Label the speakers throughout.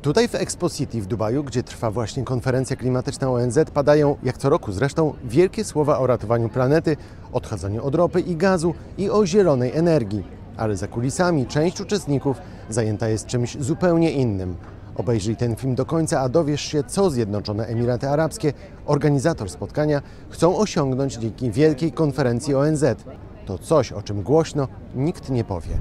Speaker 1: Tutaj w Expo City w Dubaju, gdzie trwa właśnie konferencja klimatyczna ONZ, padają, jak co roku zresztą, wielkie słowa o ratowaniu planety, odchodzeniu od ropy i gazu i o zielonej energii. Ale za kulisami część uczestników zajęta jest czymś zupełnie innym. Obejrzyj ten film do końca, a dowiesz się, co Zjednoczone Emiraty Arabskie, organizator spotkania, chcą osiągnąć dzięki wielkiej konferencji ONZ. To coś, o czym głośno nikt nie powie.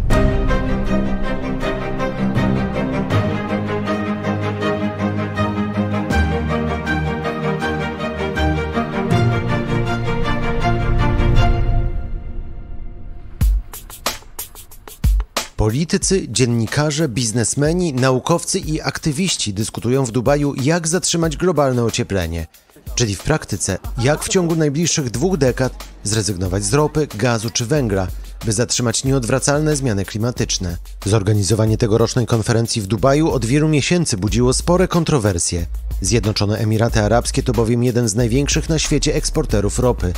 Speaker 1: Politycy, dziennikarze, biznesmeni, naukowcy i aktywiści dyskutują w Dubaju, jak zatrzymać globalne ocieplenie. Czyli w praktyce, jak w ciągu najbliższych 2 dekad zrezygnować z ropy, gazu czy węgla, by zatrzymać nieodwracalne zmiany klimatyczne. Zorganizowanie tegorocznej konferencji w Dubaju od wielu miesięcy budziło spore kontrowersje. Zjednoczone Emiraty Arabskie to bowiem jeden z największych na świecie eksporterów ropy.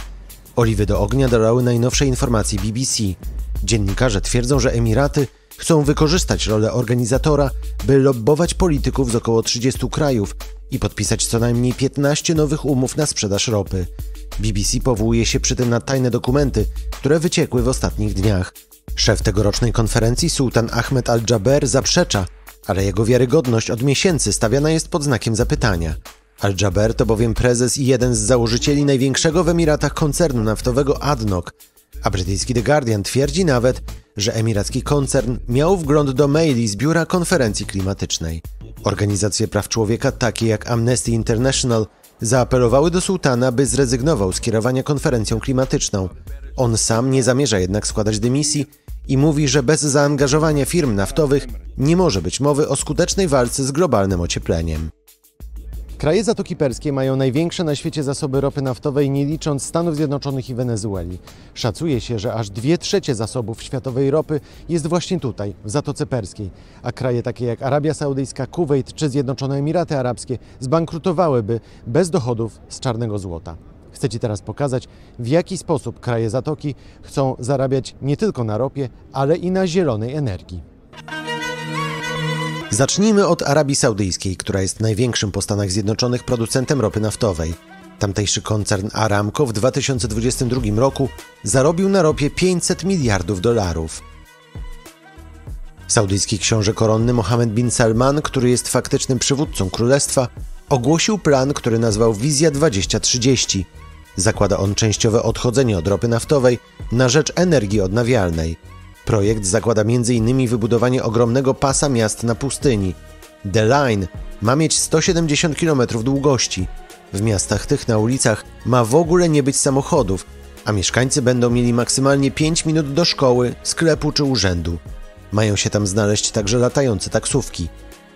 Speaker 1: Oliwy do ognia dolały najnowsze informacje BBC. Dziennikarze twierdzą, że Emiraty chcą wykorzystać rolę organizatora, by lobbować polityków z około 30 krajów i podpisać co najmniej 15 nowych umów na sprzedaż ropy. BBC powołuje się przy tym na tajne dokumenty, które wyciekły w ostatnich dniach. Szef tegorocznej konferencji, Sultan Ahmed Al-Jaber, zaprzecza, ale jego wiarygodność od miesięcy stawiana jest pod znakiem zapytania. Al-Jaber to bowiem prezes i jeden z założycieli największego w Emiratach koncernu naftowego ADNOC, a brytyjski The Guardian twierdzi nawet, że emiracki koncern miał wgląd do maili z biura konferencji klimatycznej. Organizacje praw człowieka takie jak Amnesty International zaapelowały do sułtana, by zrezygnował z kierowania konferencją klimatyczną. On sam nie zamierza jednak składać dymisji i mówi, że bez zaangażowania firm naftowych nie może być mowy o skutecznej walce z globalnym ociepleniem. Kraje Zatoki Perskiej mają największe na świecie zasoby ropy naftowej, nie licząc Stanów Zjednoczonych i Wenezueli. Szacuje się, że aż 2/3 zasobów światowej ropy jest właśnie tutaj, w Zatoce Perskiej, a kraje takie jak Arabia Saudyjska, Kuwejt czy Zjednoczone Emiraty Arabskie zbankrutowałyby bez dochodów z czarnego złota. Chcę Ci teraz pokazać, w jaki sposób kraje Zatoki chcą zarabiać nie tylko na ropie, ale i na zielonej energii. Zacznijmy od Arabii Saudyjskiej, która jest największym po Stanach Zjednoczonych producentem ropy naftowej. Tamtejszy koncern Aramco w 2022 roku zarobił na ropie $500 miliardów. Saudyjski książę koronny Mohammed bin Salman, który jest faktycznym przywódcą królestwa, ogłosił plan, który nazwał Wizja 2030. Zakłada on częściowe odchodzenie od ropy naftowej na rzecz energii odnawialnej. Projekt zakłada m.in. wybudowanie ogromnego pasa miast na pustyni. The Line ma mieć 170 km długości. W miastach tych na ulicach ma w ogóle nie być samochodów, a mieszkańcy będą mieli maksymalnie 5 minut do szkoły, sklepu czy urzędu. Mają się tam znaleźć także latające taksówki.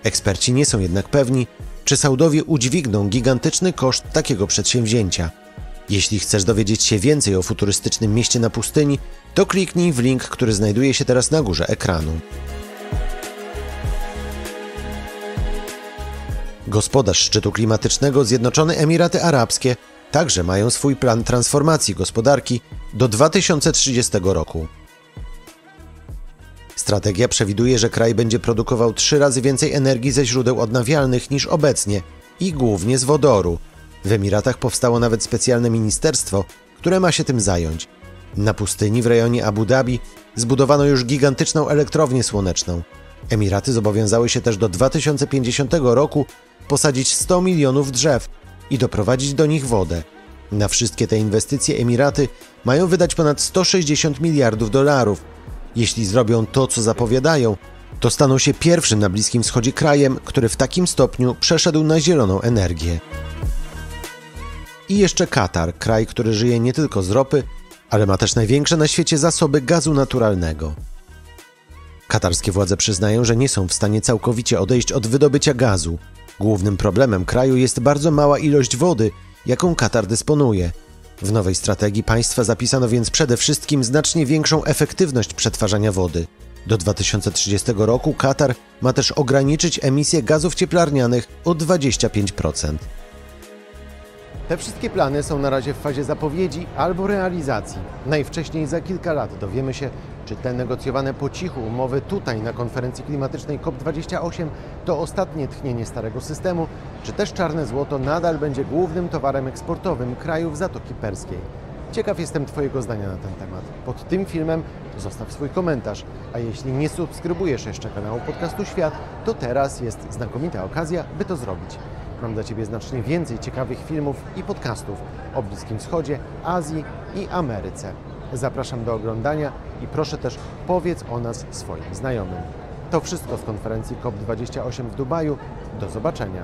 Speaker 1: Eksperci nie są jednak pewni, czy Saudowie udźwigną gigantyczny koszt takiego przedsięwzięcia. Jeśli chcesz dowiedzieć się więcej o futurystycznym mieście na pustyni, to kliknij w link, który znajduje się teraz na górze ekranu. Gospodarz szczytu klimatycznego Zjednoczone Emiraty Arabskie także mają swój plan transformacji gospodarki do 2030 roku. Strategia przewiduje, że kraj będzie produkował 3 razy więcej energii ze źródeł odnawialnych niż obecnie i głównie z wodoru. W Emiratach powstało nawet specjalne ministerstwo, które ma się tym zająć. Na pustyni w rejonie Abu Dhabi zbudowano już gigantyczną elektrownię słoneczną. Emiraty zobowiązały się też do 2050 roku posadzić 100 milionów drzew i doprowadzić do nich wodę. Na wszystkie te inwestycje Emiraty mają wydać ponad $160 miliardów. Jeśli zrobią to, co zapowiadają, to staną się pierwszym na Bliskim Wschodzie krajem, który w takim stopniu przeszedł na zieloną energię. I jeszcze Katar, kraj, który żyje nie tylko z ropy, ale ma też największe na świecie zasoby gazu naturalnego. Katarskie władze przyznają, że nie są w stanie całkowicie odejść od wydobycia gazu. Głównym problemem kraju jest bardzo mała ilość wody, jaką Katar dysponuje. W nowej strategii państwa zapisano więc przede wszystkim znacznie większą efektywność przetwarzania wody. Do 2030 roku Katar ma też ograniczyć emisję gazów cieplarnianych o 25%. Te wszystkie plany są na razie w fazie zapowiedzi albo realizacji. Najwcześniej za kilka lat dowiemy się, czy te negocjowane po cichu umowy tutaj na konferencji klimatycznej COP28 to ostatnie tchnienie starego systemu, czy też czarne złoto nadal będzie głównym towarem eksportowym krajów Zatoki Perskiej. Ciekaw jestem Twojego zdania na ten temat. Pod tym filmem zostaw swój komentarz, a jeśli nie subskrybujesz jeszcze kanału Podcastu Świat, to teraz jest znakomita okazja, by to zrobić. Mam dla Ciebie znacznie więcej ciekawych filmów i podcastów o Bliskim Wschodzie, Azji i Ameryce. Zapraszam do oglądania i proszę też powiedz o nas swoim znajomym. To wszystko z konferencji COP28 w Dubaju. Do zobaczenia.